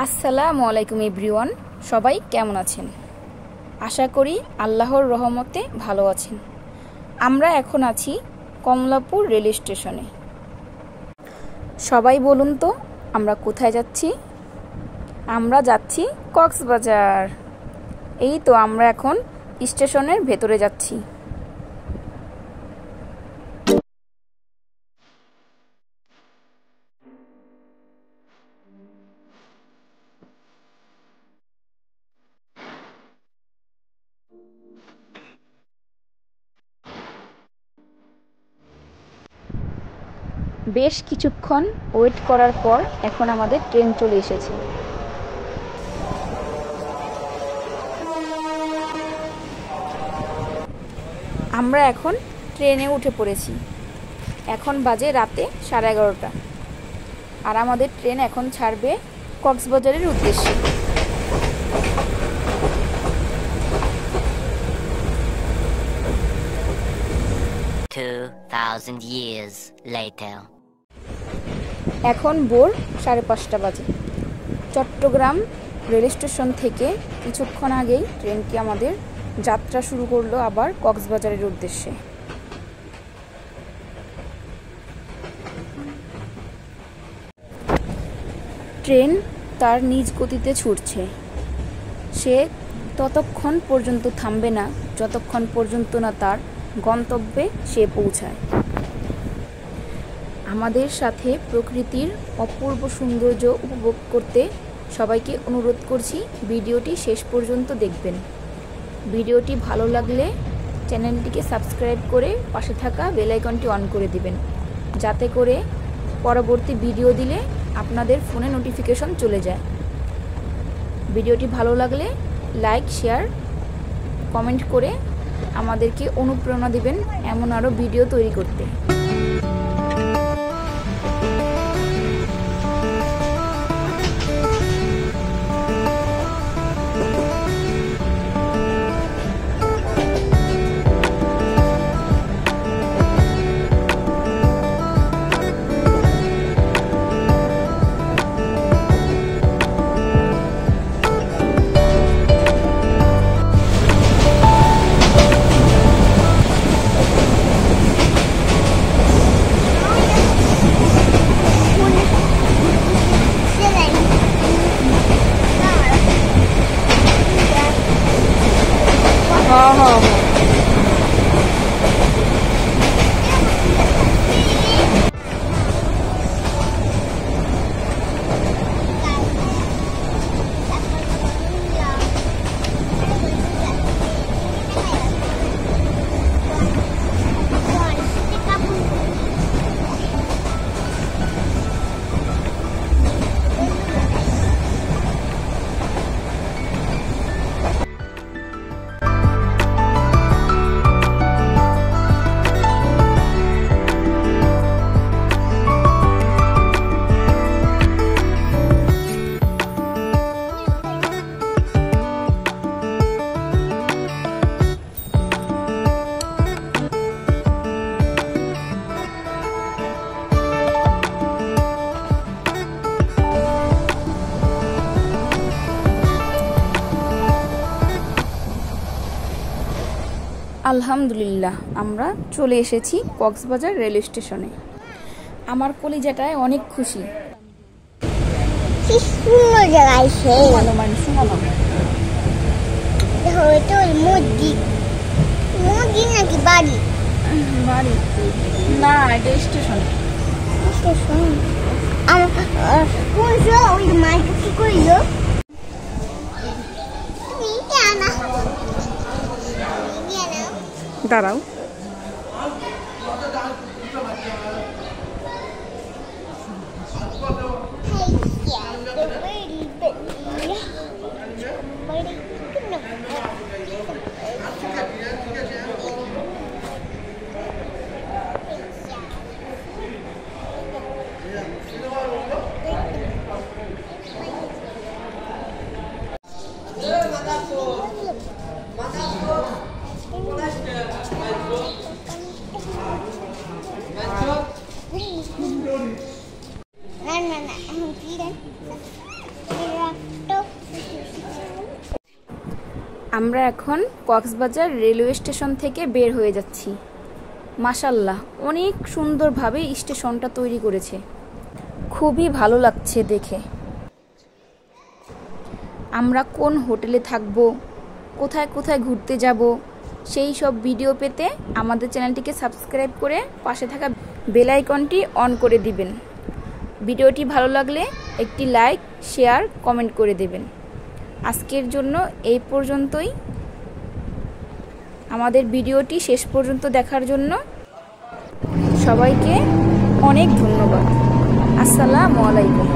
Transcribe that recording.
আসসালামু আলাইকুম এভরিওয়ান, সবাই কেমন আছেন? আশা করি আল্লাহর রহমতে ভালো আছেন। আমরা এখন আছি কমলাপুর রেল স্টেশনে। সবাই বলুন তো আমরা কোথায় যাচ্ছি? আমরা যাচ্ছি কক্সবাজার। এই তো আমরা এখন স্টেশনের ভেতরে যাচ্ছি। বেশ কিছুক্ষণ ওয়েট করার পর এখন আমাদের ট্রেন চলে এসেছে। আমরা এখন ট্রেনে উঠে পড়েছি। এখন বাজে রাতে 11:30 আর আমাদের ট্রেন এখন ছাড়বে কক্সবাজারের উদ্দেশ্যে। years later. এখন ভোর 5:30 বাজে। চট্টগ্রাম রেল স্টেশন থেকে কিছুক্ষণ আগেই ট্রেনটি আমাদের যাত্রা শুরু করলো আবার কক্সবাজারের উদ্দেশ্যে। ট্রেন তার নিজ গতিতে ছুটছে। সে ততক্ষণ পর্যন্ত থামবে না যতক্ষণ পর্যন্ত না তার গন্তব্যে সে পৌঁছায়। আমাদের সাথে প্রকৃতির অপূর্ব সৌন্দর্য উপভোগ করতে সবাইকে অনুরোধ করছি ভিডিওটি শেষ পর্যন্ত দেখবেন। ভিডিওটি ভালো লাগলে চ্যানেলটিকে সাবস্ক্রাইব করে পাশে থাকা বেল আইকনটি অন করে দিবেন, যাতে করে পরবর্তী ভিডিও দিলে আপনাদের ফোনে নোটিফিকেশন চলে যায়। ভিডিওটি ভালো লাগলে লাইক, শেয়ার, কমেন্ট করে আমাদেরকে অনুপ্রেরণা দিবেন এমন আরও ভিডিও তৈরি করতে। আলহামদুলিল্লাহ, আমরা চলে এসেছি কক্সবাজার রেল স্টেশনে। আমার কলিজাটায় অনেক খুশি। নাকি বাড়ি বাড়ি না, এটা স্টেশন। ওই মাইক কি করিল দাঁড়াও। না, আমরা এখন কক্সবাজার রেলওয়ে স্টেশন থেকে বের হয়ে যাচ্ছি। মাশাআল্লাহ, অনেক সুন্দরভাবে স্টেশনটা তৈরি করেছে, খুবই ভালো লাগছে দেখে। আমরা কোন হোটেলে থাকব, কোথায় কোথায় ঘুরতে যাব, সেই সব ভিডিও পেতে আমাদের চ্যানেলটিকে সাবস্ক্রাইব করে পাশে থাকা বেল আইকনটি অন করে দিবেন। ভিডিওটি ভালো লাগলে একটি লাইক, শেয়ার, কমেন্ট করে দেবেন। আজকের জন্য এই পর্যন্তই। আমাদের ভিডিওটি শেষ পর্যন্ত দেখার জন্য সবাইকে অনেক ধন্যবাদ। আসসালামু আলাইকুম।